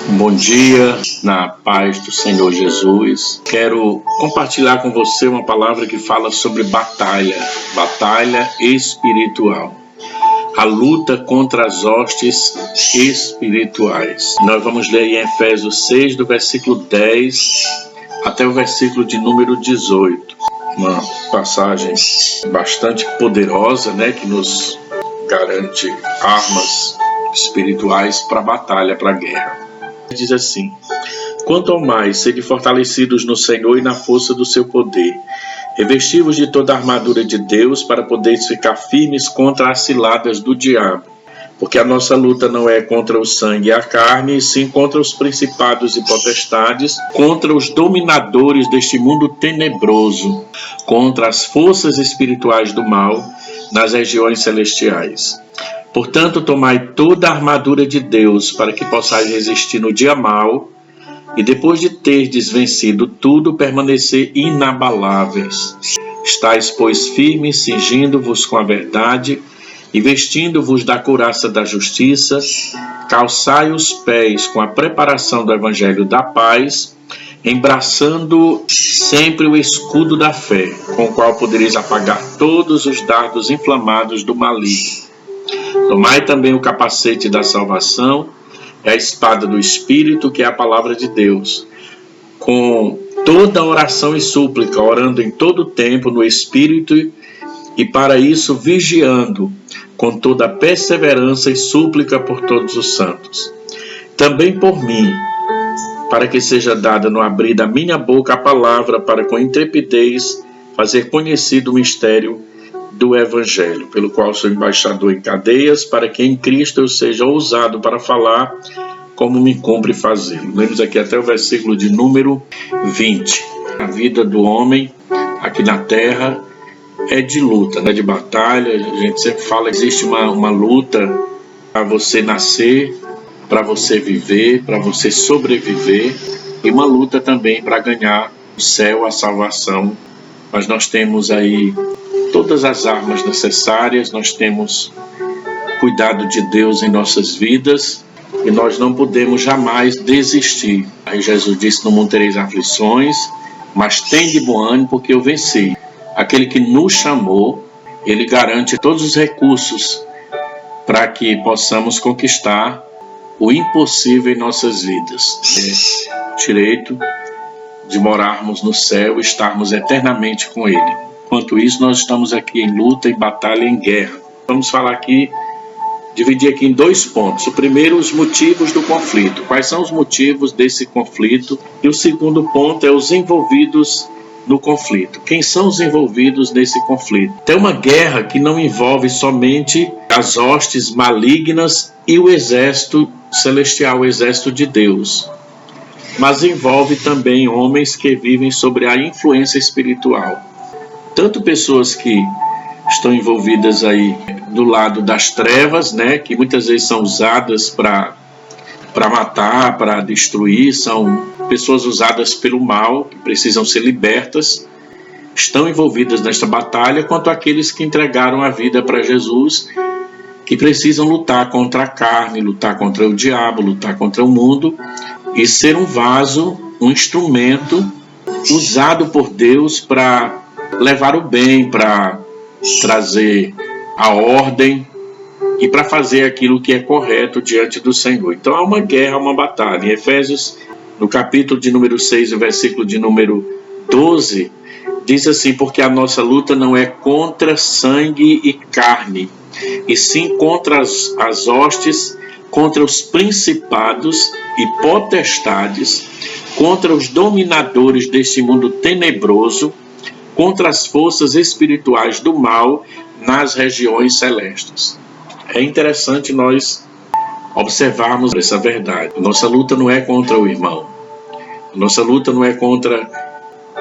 Bom dia, na paz do Senhor Jesus. Quero compartilhar com você uma palavra que fala sobre batalha espiritual. A luta contra as hostes espirituais. Nós vamos ler em Efésios 6, do versículo 10 até o versículo de número 18. Uma passagem bastante poderosa, que nos garante armas espirituais para a batalha, para a guerra. Diz assim: quanto ao mais, sede fortalecidos no Senhor e na força do seu poder, revesti-vos de toda a armadura de Deus, para poderes ficar firmes contra as ciladas do diabo. Porque a nossa luta não é contra o sangue e a carne, e sim contra os principados e potestades, contra os dominadores deste mundo tenebroso, contra as forças espirituais do mal nas regiões celestiais. Portanto, tomai toda a armadura de Deus, para que possais resistir no dia mau, e depois de terdes vencido tudo, permanecer inabaláveis. Estais, pois, firmes, cingindo-vos com a verdade, e vestindo-vos da couraça da justiça, calçai os pés com a preparação do evangelho da paz, embraçando sempre o escudo da fé, com o qual podereis apagar todos os dardos inflamados do maligno. Tomai também o capacete da salvação e a espada do Espírito, que é a palavra de Deus, com toda oração e súplica, orando em todo tempo no Espírito, e para isso vigiando com toda perseverança e súplica por todos os santos. Também por mim, para que seja dada no abrir da minha boca a palavra, para com intrepidez fazer conhecido o mistério do Evangelho, pelo qual sou embaixador em cadeias, para que em Cristo eu seja ousado para falar como me cumpre fazê-lo. Lemos aqui até o versículo de número 20. A vida do homem aqui na terra é de luta, de batalha. A gente sempre fala que existe uma luta para você nascer, para você viver, para você sobreviver, e uma luta também para ganhar o céu, a salvação. Mas nós temos aí todas as armas necessárias, nós temos cuidado de Deus em nossas vidas, e nós não podemos jamais desistir. Aí Jesus disse: no mundo tereis aflições, mas tende bom ânimo, porque eu venci. Aquele que nos chamou, ele garante todos os recursos para que possamos conquistar o impossível em nossas vidas. É o direito de morarmos no céu e estarmos eternamente com ele. Enquanto isso, nós estamos aqui em luta, em batalha, em guerra. Vamos falar aqui, dividir aqui em 2 pontos. O primeiro, os motivos do conflito. Quais são os motivos desse conflito? E o segundo ponto é os envolvidos no conflito. Quem são os envolvidos nesse conflito? Tem uma guerra que não envolve somente as hostes malignas e o exército celestial, o exército de Deus, mas envolve também homens que vivem sobre a influência espiritual. Tanto pessoas que estão envolvidas aí do lado das trevas, que muitas vezes são usadas para matar, para destruir, são pessoas usadas pelo mal, que precisam ser libertas, estão envolvidas nesta batalha, quanto aqueles que entregaram a vida para Jesus, que precisam lutar contra a carne, lutar contra o diabo, lutar contra o mundo, e ser um vaso, um instrumento usado por Deus para levar o bem, para trazer a ordem e para fazer aquilo que é correto diante do Senhor. Então há uma guerra, uma batalha. Em Efésios, no capítulo de número 6, o versículo de número 12, diz assim: porque a nossa luta não é contra sangue e carne, e sim contra as hostes, contra os principados e potestades, contra os dominadores deste mundo tenebroso, contra as forças espirituais do mal nas regiões celestes. É interessante nós observarmos essa verdade. A nossa luta não é contra o irmão, a nossa luta não é contra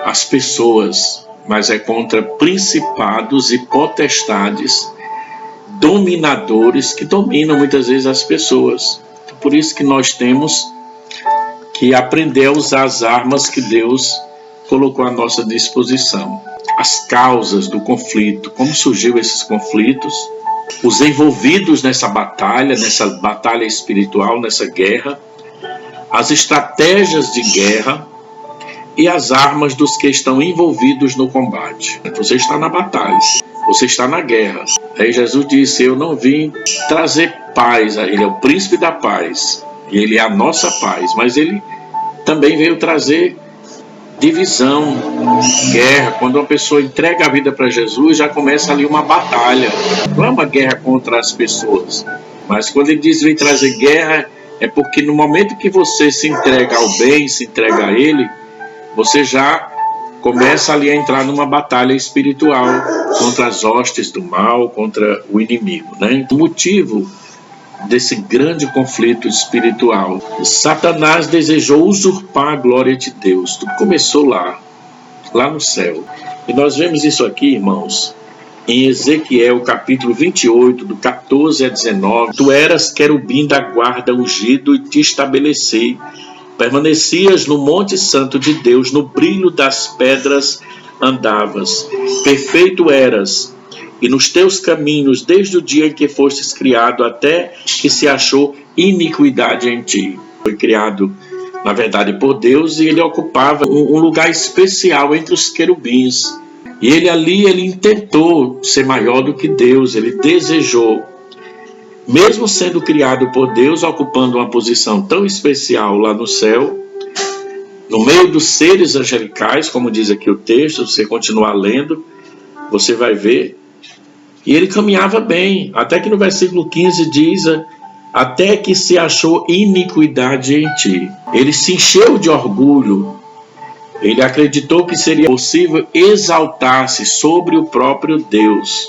as pessoas, mas é contra principados e potestades, dominadores que dominam muitas vezes as pessoas. Por isso que nós temos que aprender a usar as armas que Deus colocou à nossa disposição. As causas do conflito, como surgiu esses conflitos, os envolvidos nessa batalha espiritual, nessa guerra, as estratégias de guerra e as armas dos que estão envolvidos no combate. Você está na batalha, você está na guerra. Aí Jesus disse: eu não vim trazer paz, ele é o príncipe da paz, e ele é a nossa paz, mas ele também veio trazer divisão, guerra. Quando uma pessoa entrega a vida para Jesus, já começa ali uma batalha. Não é uma guerra contra as pessoas, mas quando ele diz vem trazer guerra, é porque no momento que você se entrega ao bem, se entrega a ele, você já começa ali a entrar numa batalha espiritual contra as hostes do mal, contra o inimigo, né? O motivo desse grande conflito espiritual, Satanás desejou usurpar a glória de Deus. Tudo começou lá no céu. E nós vemos isso aqui, irmãos, em Ezequiel capítulo 28, do 14 a 19. Tu eras querubim da guarda ungido e te estabeleci. Permanecias no monte santo de Deus, no brilho das pedras andavas. Perfeito eras, e nos teus caminhos, desde o dia em que fostes criado, até que se achou iniquidade em ti. Foi criado, na verdade, por Deus, e ele ocupava um lugar especial entre os querubins. E ele intentou ser maior do que Deus, ele desejou. Mesmo sendo criado por Deus, ocupando uma posição tão especial lá no céu, no meio dos seres angelicais, como diz aqui o texto, se você continuar lendo, você vai ver. E ele caminhava bem, até que no versículo 15 diz: até que se achou iniquidade em ti. Ele se encheu de orgulho, ele acreditou que seria possível exaltar-se sobre o próprio Deus.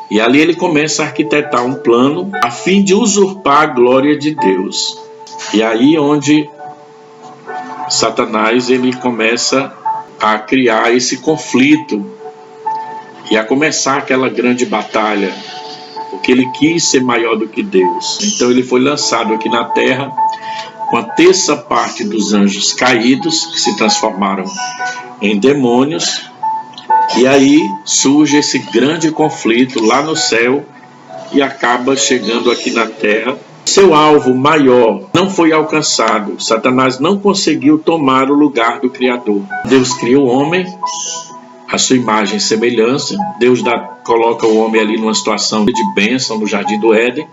E ali ele começa a arquitetar um plano a fim de usurpar a glória de Deus. E aí onde Satanás ele começa a criar esse conflito e a começar aquela grande batalha, porque ele quis ser maior do que Deus. Então ele foi lançado aqui na terra com a terça parte dos anjos caídos, que se transformaram em demônios. E aí surge esse grande conflito lá no céu e acaba chegando aqui na terra. Seu alvo maior não foi alcançado. Satanás não conseguiu tomar o lugar do Criador. Deus cria o homem, a sua imagem e semelhança. Deus coloca o homem ali numa situação de bênção no jardim do Éden.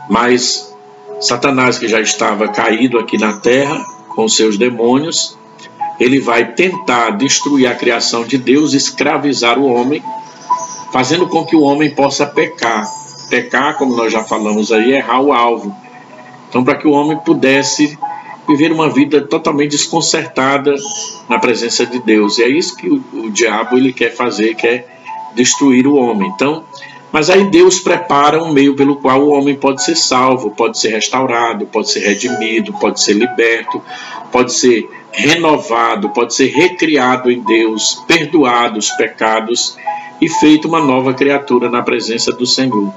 Mas Satanás, que já estava caído aqui na terra com seus demônios, ele vai tentar destruir a criação de Deus, escravizar o homem, fazendo com que o homem possa pecar. Pecar, como nós já falamos aí, é errar o alvo. Então, para que o homem pudesse viver uma vida totalmente desconcertada na presença de Deus. E é isso que o diabo ele quer fazer, quer destruir o homem. Então, mas aí Deus prepara um meio pelo qual o homem pode ser salvo, pode ser restaurado, pode ser redimido, pode ser liberto, pode ser renovado, pode ser recriado em Deus, perdoado os pecados e feito uma nova criatura na presença do Senhor.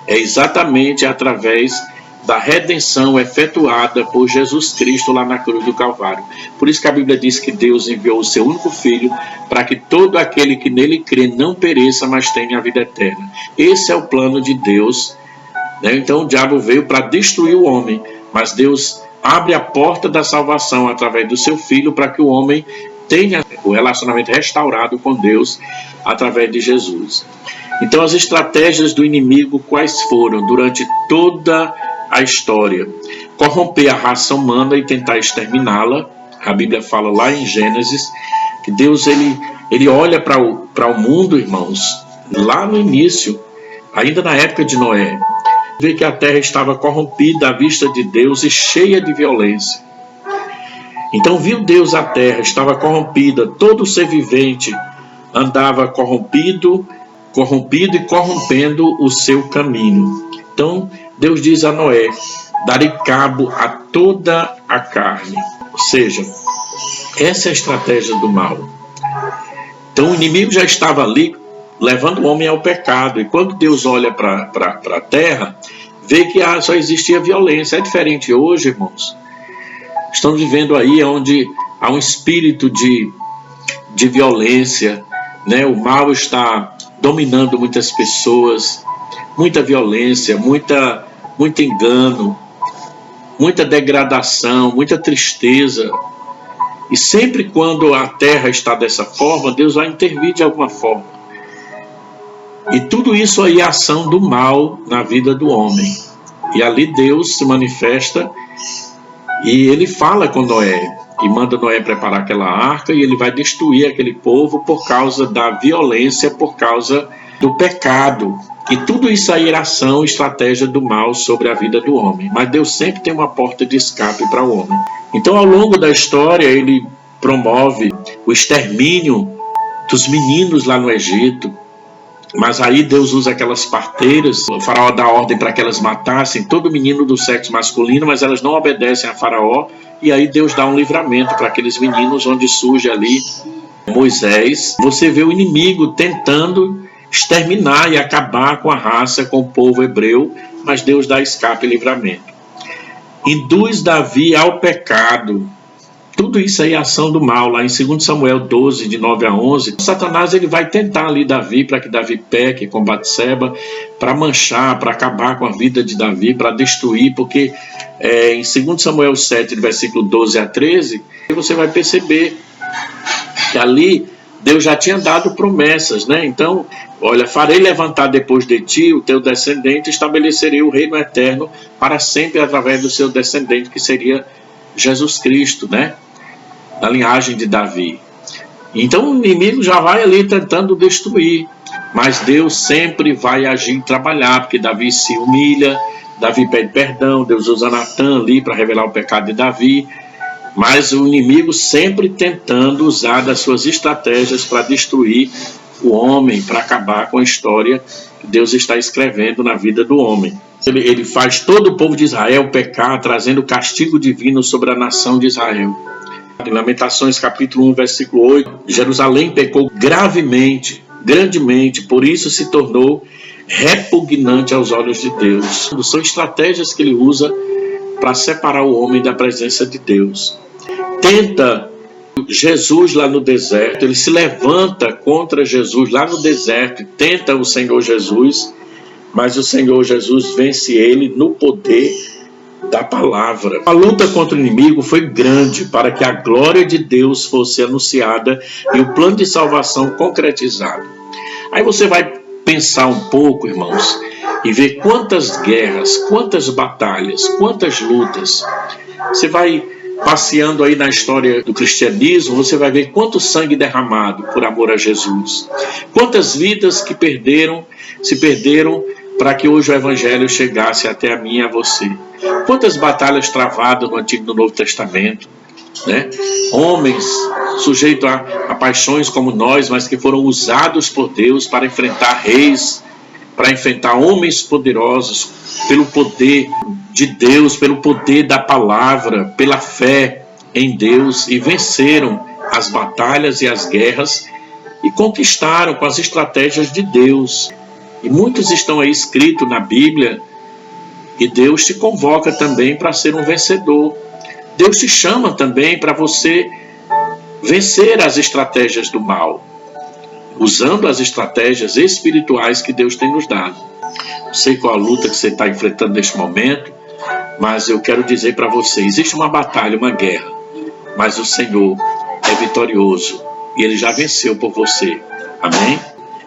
É exatamente através da redenção efetuada por Jesus Cristo lá na cruz do Calvário. Por isso que a Bíblia diz que Deus enviou o seu único Filho para que todo aquele que nele crê não pereça, mas tenha a vida eterna. Esse é o plano de Deus, né? Então o diabo veio para destruir o homem, mas Deus abre a porta da salvação através do seu Filho para que o homem tenha o relacionamento restaurado com Deus através de Jesus. Então as estratégias do inimigo quais foram durante toda a história? Corromper a raça humana e tentar exterminá-la. A Bíblia fala lá em Gênesis que Deus ele olha para o mundo, irmãos, lá no início, ainda na época de Noé, vê que a terra estava corrompida à vista de Deus e cheia de violência. Então viu Deus a terra, estava corrompida, todo ser vivente andava corrompido e corrompendo o seu caminho. Então Deus diz a Noé: darei cabo a toda a carne. Ou seja, essa é a estratégia do mal. Então o inimigo já estava ali, levando o homem ao pecado. E quando Deus olha para a terra, vê que só existia violência. É diferente hoje, irmãos. Estamos vivendo aí onde há um espírito de violência, né? O mal está dominando muitas pessoas. muita violência, muito engano, muita degradação, muita tristeza. E sempre quando a terra está dessa forma, Deus vai intervir de alguma forma. E tudo isso aí é ação do mal na vida do homem. E ali Deus se manifesta e ele fala com Noé. E manda Noé preparar aquela arca e ele vai destruir aquele povo por causa da violência, por causa do pecado. E tudo isso aí era ação, estratégia do mal sobre a vida do homem. Mas Deus sempre tem uma porta de escape para o homem. Então, ao longo da história, ele promove o extermínio dos meninos lá no Egito. Mas aí Deus usa aquelas parteiras, o faraó dá ordem para que elas matassem todo menino do sexo masculino, mas elas não obedecem a faraó. E aí Deus dá um livramento para aqueles meninos, onde surge ali Moisés. Você vê o inimigo tentando exterminar e acabar com a raça, com o povo hebreu, mas Deus dá escape e livramento. Induz Davi ao pecado. Tudo isso aí é ação do mal. Lá em 2 Samuel 12, de 9 a 11, Satanás ele vai tentar ali Davi, para que Davi peque com Batseba, para manchar, para acabar com a vida de Davi, para destruir, porque em 2 Samuel 7, versículo 12 a 13, você vai perceber que ali Deus já tinha dado promessas, né? Então, olha, farei levantar depois de ti o teu descendente, estabelecerei o reino eterno para sempre através do seu descendente, que seria Jesus Cristo, né? Da linhagem de Davi. Então o inimigo já vai ali tentando destruir, mas Deus sempre vai agir e trabalhar, porque Davi se humilha, Davi pede perdão, Deus usa Natã ali para revelar o pecado de Davi, mas o inimigo sempre tentando usar das suas estratégias para destruir o homem, para acabar com a história que Deus está escrevendo na vida do homem. Ele faz todo o povo de Israel pecar, trazendo castigo divino sobre a nação de Israel. Em Lamentações capítulo 1, versículo 8, Jerusalém pecou gravemente, grandemente, por isso se tornou repugnante aos olhos de Deus. São estratégias que ele usa para separar o homem da presença de Deus. Tenta Jesus lá no deserto, ele se levanta contra Jesus lá no deserto, tenta o Senhor Jesus, mas o Senhor Jesus vence ele no poder da palavra. A luta contra o inimigo foi grande para que a glória de Deus fosse anunciada e o plano de salvação concretizado. Aí você vai pensar um pouco, irmãos, e ver quantas guerras, quantas batalhas, quantas lutas. Você vai passeando aí na história do cristianismo, você vai ver quanto sangue derramado por amor a Jesus. Quantas vidas que se perderam para que hoje o Evangelho chegasse até a mim e a você. Quantas batalhas travadas no Antigo e no Novo Testamento, né? Homens sujeitos a paixões como nós, mas que foram usados por Deus para enfrentar reis, para enfrentar homens poderosos, pelo poder de Deus, pelo poder da palavra, pela fé em Deus, e venceram as batalhas e as guerras e conquistaram com as estratégias de Deus. E muitos estão aí escritos na Bíblia, e Deus te convoca também para ser um vencedor. Deus te chama também para você vencer as estratégias do mal, usando as estratégias espirituais que Deus tem nos dado. Não sei qual a luta que você está enfrentando neste momento, mas eu quero dizer para você, existe uma batalha, uma guerra, mas o Senhor é vitorioso e Ele já venceu por você. Amém?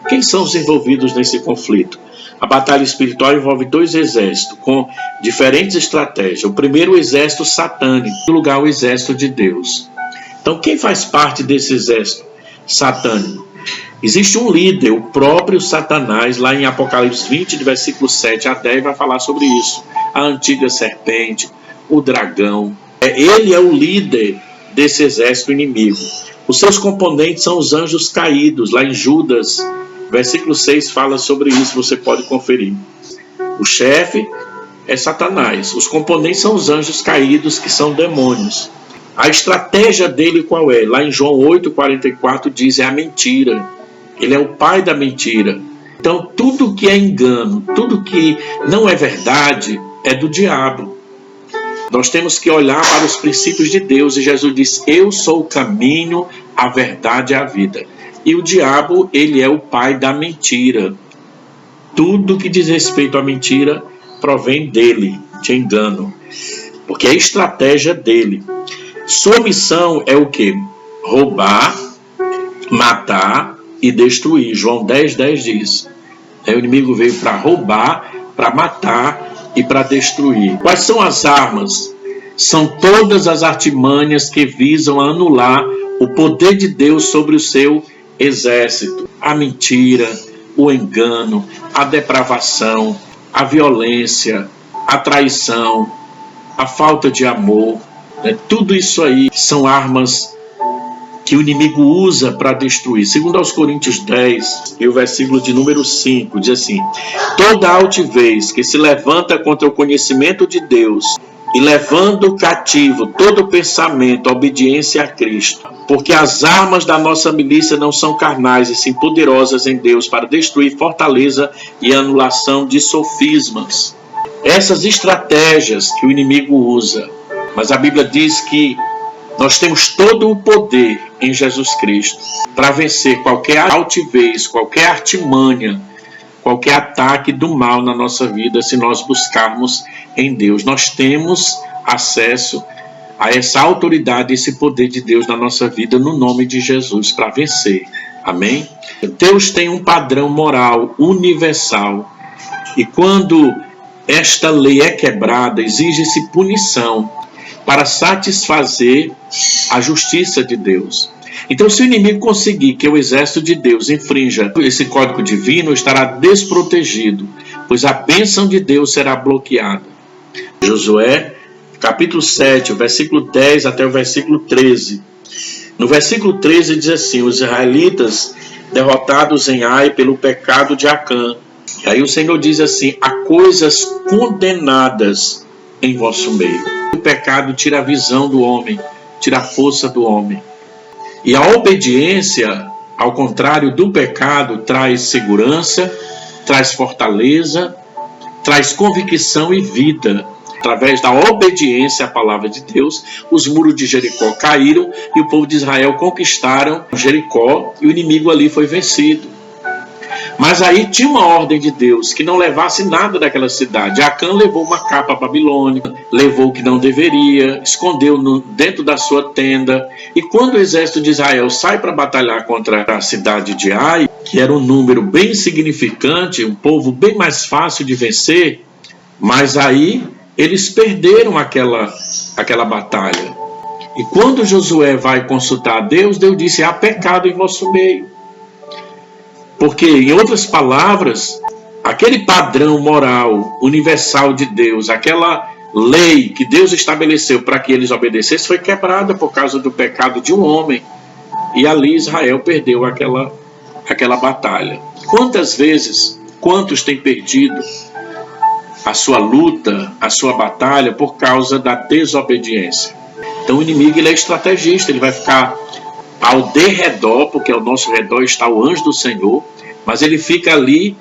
Quem são os envolvidos nesse conflito? A batalha espiritual envolve dois exércitos com diferentes estratégias. O primeiro, o exército satânico, no lugar, o exército de Deus. Então, quem faz parte desse exército satânico? Existe um líder, o próprio Satanás, lá em Apocalipse 20, de versículo 7 a 10, vai falar sobre isso. A antiga serpente, o dragão. Ele é o líder desse exército inimigo. Os seus componentes são os anjos caídos. Lá em Judas, versículo 6, fala sobre isso, você pode conferir. O chefe é Satanás. Os componentes são os anjos caídos, que são demônios. A estratégia dele qual é? Lá em João 8,44 diz, é a mentira. Ele é o pai da mentira. Então, tudo que é engano, tudo que não é verdade, é do diabo. Nós temos que olhar para os princípios de Deus. E Jesus diz, eu sou o caminho, a verdade e a vida. E o diabo, ele é o pai da mentira. Tudo que diz respeito à mentira provém dele, de engano, porque é a estratégia dele. Sua missão é o quê? Roubar, matar e destruir. João 10:10 diz. O inimigo veio para roubar, para matar e para destruir. Quais são as armas? São todas as artimanhas que visam anular o poder de Deus sobre o seu exército. A mentira, o engano, a depravação, a violência, a traição, a falta de amor. Tudo isso aí são armas que o inimigo usa para destruir. Segundo aos Coríntios 10, e o versículo de número 5, diz assim: toda altivez que se levanta contra o conhecimento de Deus, e levando cativo todo pensamento à obediência a Cristo. Porque as armas da nossa milícia não são carnais, e sim poderosas em Deus para destruir fortaleza e anulação de sofismas. Essas estratégias que o inimigo usa, mas a Bíblia diz que nós temos todo o poder em Jesus Cristo para vencer qualquer altivez, qualquer artimanha, qualquer ataque do mal na nossa vida, se nós buscarmos em Deus. Nós temos acesso a essa autoridade, esse poder de Deus na nossa vida, no nome de Jesus, para vencer. Amém? Deus tem um padrão moral universal, e quando esta lei é quebrada, exige-se punição para satisfazer a justiça de Deus. Então, se o inimigo conseguir que o exército de Deus infrinja esse código divino, estará desprotegido, pois a bênção de Deus será bloqueada. Josué, capítulo 7, o versículo 10 até o versículo 13. No versículo 13 diz assim: os israelitas derrotados em Ai pelo pecado de Acã. E aí o Senhor diz assim: há coisas condenadas em vosso meio. O pecado tira a visão do homem, tira a força do homem. E a obediência, ao contrário do pecado, traz segurança, traz fortaleza, traz convicção e vida. Através da obediência à palavra de Deus, os muros de Jericó caíram e o povo de Israel conquistaram Jericó e o inimigo ali foi vencido. Mas aí tinha uma ordem de Deus que não levasse nada daquela cidade. Acã levou uma capa babilônica, levou o que não deveria, escondeu dentro da sua tenda. E quando o exército de Israel sai para batalhar contra a cidade de Ai, que era um número bem significante, um povo bem mais fácil de vencer, mas aí eles perderam aquela batalha. E quando Josué vai consultar a Deus, Deus disse: há pecado em vosso meio. Porque, em outras palavras, aquele padrão moral universal de Deus, aquela lei que Deus estabeleceu para que eles obedecessem, foi quebrada por causa do pecado de um homem. E ali Israel perdeu aquela batalha. Quantos têm perdido a sua luta, a sua batalha por causa da desobediência? Então o inimigo, ele é estrategista, ele vai ficar ao derredor, porque ao nosso redor está o anjo do Senhor, mas ele fica ali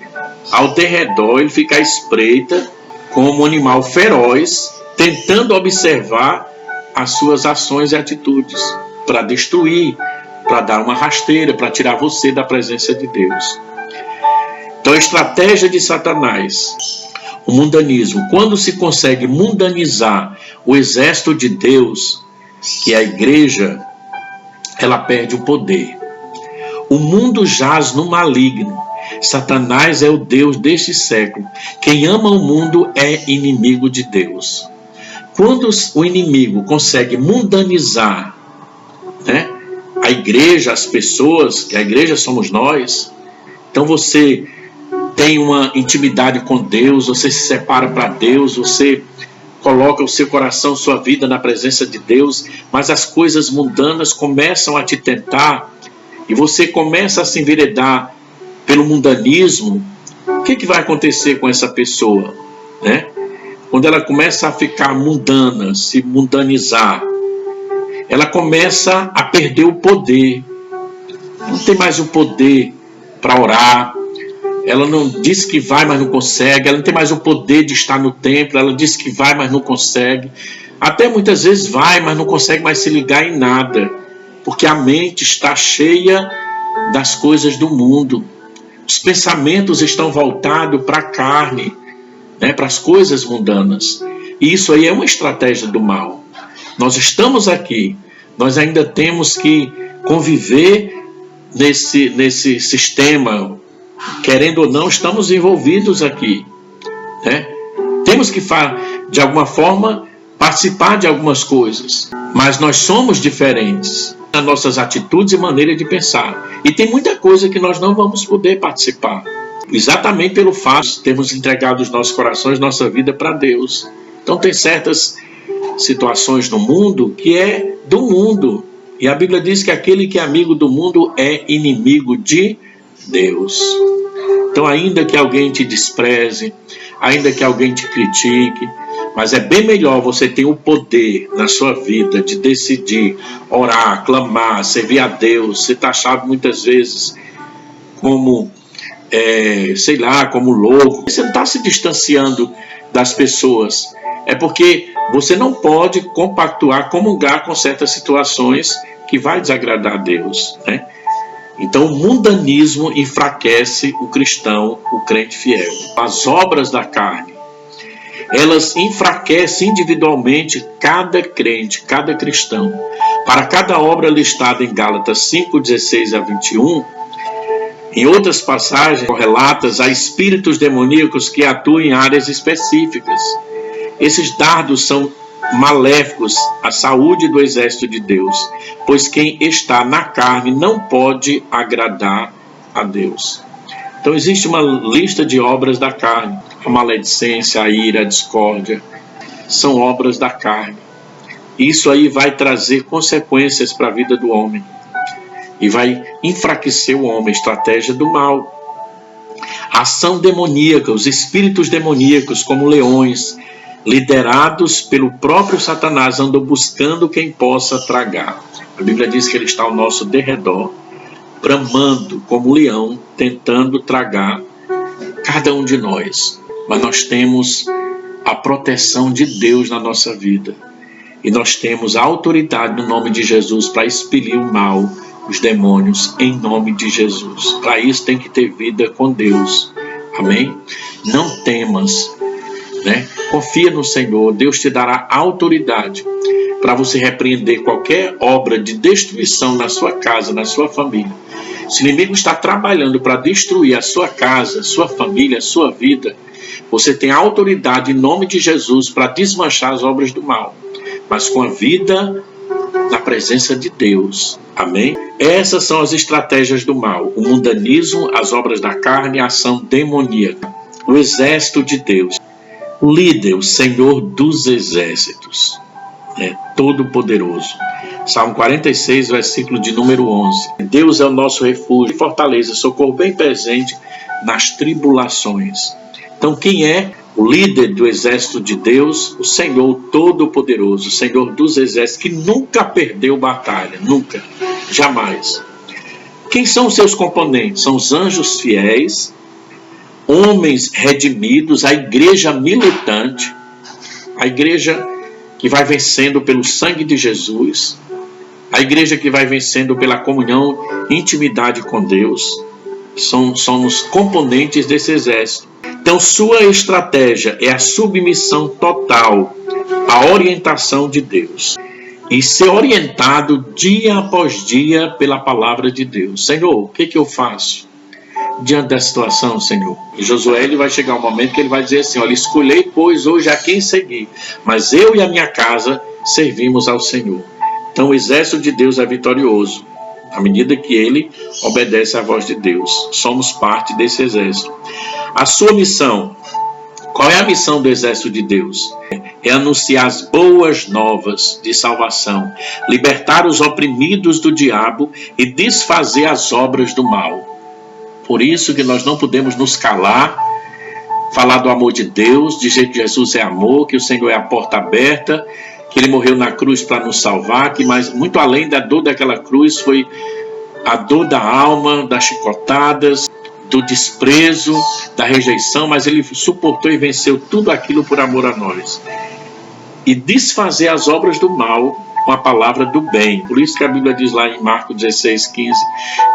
ao derredor, ele fica à espreita, como um animal feroz, tentando observar as suas ações e atitudes, para destruir, para dar uma rasteira, para tirar você da presença de Deus. Então a estratégia de Satanás, o mundanismo, quando se consegue mundanizar o exército de Deus, que é a igreja, ela perde o poder. O mundo jaz no maligno. Satanás é o Deus deste século. Quem ama o mundo é inimigo de Deus. Quando o inimigo consegue mundanizar, a igreja, as pessoas, que a igreja somos nós, então você tem uma intimidade com Deus, você se separa para Deus, você coloca o seu coração, sua vida na presença de Deus, mas as coisas mundanas começam a te tentar e você começa a se enveredar pelo mundanismo. O que vai acontecer com essa pessoa? Quando ela começa a ficar mundana, se mundanizar, ela começa a perder o poder. Não tem mais o poder para orar. Ela não diz que vai, mas não consegue. Ela não tem mais o poder de estar no templo. Ela diz que vai, mas não consegue. Até muitas vezes vai, mas não consegue mais se ligar em nada. Porque a mente está cheia das coisas do mundo. Os pensamentos estão voltados para a carne, né, para as coisas mundanas. E isso aí é uma estratégia do mal. Nós estamos aqui, nós ainda temos que conviver nesse sistema, querendo ou não, estamos envolvidos aqui, né? Temos que, de alguma forma, participar de algumas coisas, mas nós somos diferentes nas nossas atitudes e maneira de pensar. E tem muita coisa que nós não vamos poder participar, exatamente pelo fato de termos entregado os nossos corações, nossa vida para Deus. Então tem certas situações no mundo que é do mundo. E a Bíblia diz que aquele que é amigo do mundo é inimigo de Deus. Então, ainda que alguém te despreze, ainda que alguém te critique, mas é bem melhor você ter o poder na sua vida de decidir, orar, clamar, servir a Deus. Você está achado muitas vezes como, como louco. Você não está se distanciando das pessoas. É porque você não pode compactuar, comungar com certas situações que vai desagradar a Deus, né? Então o mundanismo enfraquece o cristão, o crente fiel. As obras da carne, elas enfraquecem individualmente cada crente, cada cristão. Para cada obra listada em Gálatas 5, 16 a 21, em outras passagens relatas a espíritos demoníacos que atuam em áreas específicas. Esses dardos são maléficos à saúde do exército de Deus, pois quem está na carne não pode agradar a Deus. Então existe uma lista de obras da carne. A maledicência, a ira, a discórdia, são obras da carne. Isso aí vai trazer consequências para a vida do homem e vai enfraquecer o homem, estratégia do mal. A ação demoníaca, os espíritos demoníacos como leões, liderados pelo próprio Satanás, andam buscando quem possa tragar. A Bíblia diz que ele está ao nosso derredor, bramando como leão, tentando tragar cada um de nós. Mas nós temos a proteção de Deus na nossa vida. E nós temos a autoridade no nome de Jesus para expelir o mal, os demônios, em nome de Jesus. Para isso tem que ter vida com Deus. Amém? Não temas, né? Confia no Senhor. Deus te dará autoridade para você repreender qualquer obra de destruição na sua casa, na sua família. Se o inimigo está trabalhando para destruir a sua casa, sua família, a sua vida, você tem a autoridade em nome de Jesus para desmanchar as obras do mal, mas com a vida na presença de Deus. Amém? Essas são as estratégias do mal: o mundanismo, as obras da carne, a ação demoníaca. O exército de Deus, o líder, o Senhor dos exércitos, é todo-poderoso. Salmo 46, versículo de número 11. Deus é o nosso refúgio e fortaleza, socorro bem presente nas tribulações. Então, quem é o líder do exército de Deus? O Senhor Todo-Poderoso, o Senhor dos exércitos, que nunca perdeu batalha, nunca, jamais. Quem são os seus componentes? São os anjos fiéis, homens redimidos, a igreja militante, a igreja que vai vencendo pelo sangue de Jesus, a igreja que vai vencendo pela comunhão, intimidade com Deus. Somos componentes desse exército. Então, sua estratégia é a submissão total à orientação de Deus e ser orientado dia após dia pela palavra de Deus. Senhor, o que eu faço diante da situação, Senhor? E Josué, ele vai chegar um momento que ele vai dizer assim: olha, escolhei, pois, hoje a quem seguir, mas eu e a minha casa servimos ao Senhor. Então, o exército de Deus é vitorioso à medida que ele obedece à voz de Deus. Somos parte desse exército. A sua missão, qual é a missão do exército de Deus? É anunciar as boas novas de salvação, libertar os oprimidos do diabo e desfazer as obras do mal. Por isso que nós não podemos nos calar, falar do amor de Deus, dizer que Jesus é amor, que o Senhor é a porta aberta, que ele morreu na cruz para nos salvar, mas muito além da dor daquela cruz foi a dor da alma, das chicotadas, do desprezo, da rejeição, mas ele suportou e venceu tudo aquilo por amor a nós. E desfazer as obras do mal com a palavra do bem. Por isso que a Bíblia diz lá em Marcos 16:15,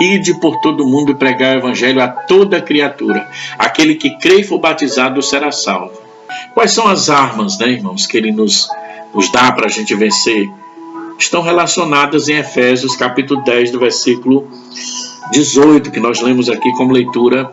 ide por todo mundo e pregar o evangelho a toda criatura. Aquele que crê e for batizado será salvo. Quais são as armas, né, irmãos, que ele nos dá para a gente vencer? Estão relacionadas em Efésios capítulo 10, do versículo 18, que nós lemos aqui como leitura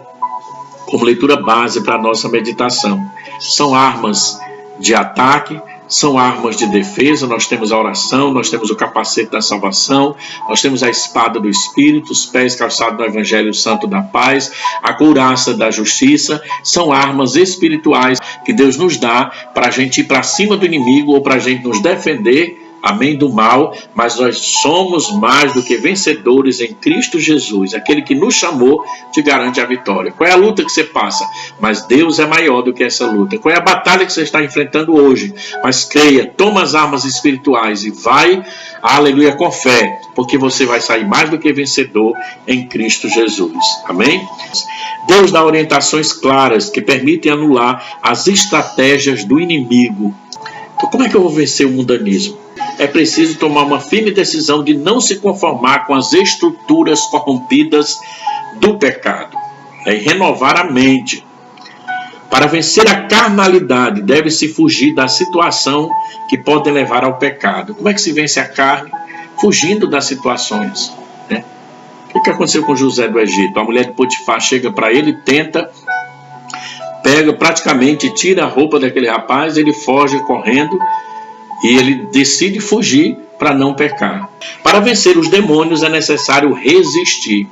base para a nossa meditação. São armas de ataque, são armas de defesa. Nós temos a oração, nós temos o capacete da salvação, nós temos a espada do Espírito, os pés calçados no Evangelho Santo da paz, a couraça da justiça. São armas espirituais que Deus nos dá para a gente ir para cima do inimigo ou para a gente nos defender, amém, do mal, mas nós somos mais do que vencedores em Cristo Jesus. Aquele que nos chamou te garante a vitória. Qual é a luta que você passa? Mas Deus é maior do que essa luta. Qual é a batalha que você está enfrentando hoje? Mas creia, toma as armas espirituais e vai, aleluia, com fé, porque você vai sair mais do que vencedor em Cristo Jesus. Amém? Deus dá orientações claras que permitem anular as estratégias do inimigo. Então, como é que eu vou vencer o mundanismo? É preciso tomar uma firme decisão de não se conformar com as estruturas corrompidas do pecado, e renovar a mente. Para vencer a carnalidade, deve-se fugir da situação que pode levar ao pecado. Como é que se vence a carne? Fugindo das situações, né? O que aconteceu com José do Egito? A mulher de Potifar chega para ele, tenta, pega, praticamente tira a roupa daquele rapaz, ele foge correndo, e ele decide fugir para não pecar. Para vencer os demônios é necessário resistir.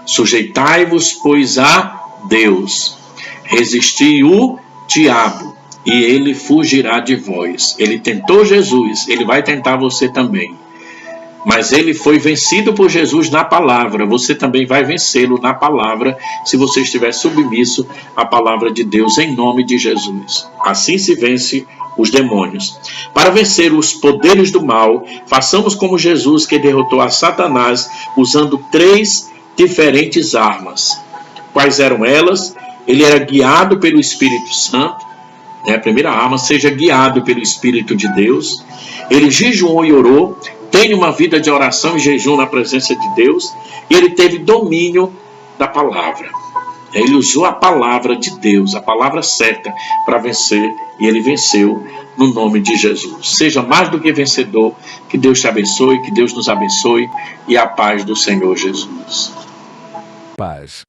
Sujeitai-vos, pois, a Deus. Resisti o diabo, e ele fugirá de vós. Ele tentou Jesus, ele vai tentar você também. Mas ele foi vencido por Jesus na palavra. Você também vai vencê-lo na palavra, se você estiver submisso à palavra de Deus, em nome de Jesus. Assim se vence os demônios. Para vencer os poderes do mal, façamos como Jesus, que derrotou a Satanás usando 3 diferentes armas. Quais eram elas? Ele era guiado pelo Espírito Santo, né? A primeira arma, seja guiado pelo Espírito de Deus. Ele jejuou e orou, tem uma vida de oração e jejum na presença de Deus, e ele teve domínio da palavra. Ele usou a palavra de Deus, a palavra certa, para vencer, e ele venceu no nome de Jesus. Seja mais do que vencedor, que Deus te abençoe, que Deus nos abençoe, e a paz do Senhor Jesus. Paz.